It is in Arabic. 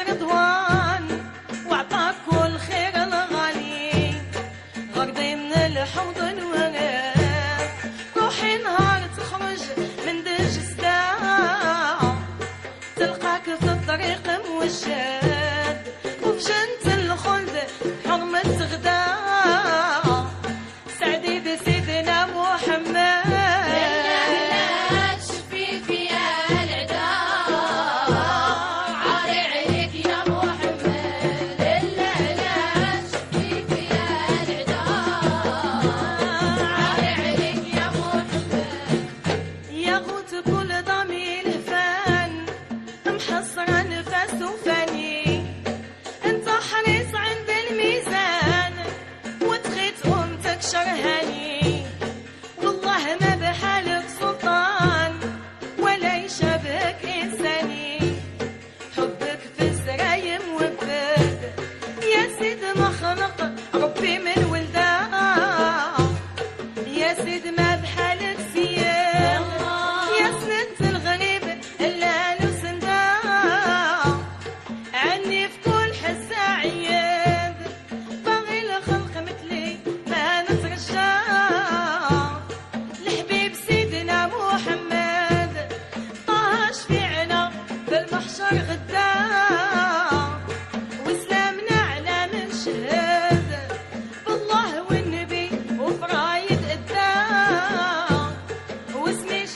رضوان وعطاك كل خير الغالي، غرضي من الحوض الوراد، روحي نهار تخرج من دج الساعة تلقاك في الطريق موجد، وفي جنة الخلد حرمة غدا سعدي بسيدنا محمد. شرهاني والله ما بحالك سلطان ولا يشابهك إنساني، حبك في السرايم وبد يا سيد ما خلق ربي من ولده، يا سيد ما بحالك سياد يا سند الغريب إلا له سنده، عني في كل حسة عياد باغي الخلق مثلي الحبيب سيدنا محمد طه شفيعنا بالمحشر غدا، وسلامنا على من شهد بالله والنبي وفرايد أدا، واسمي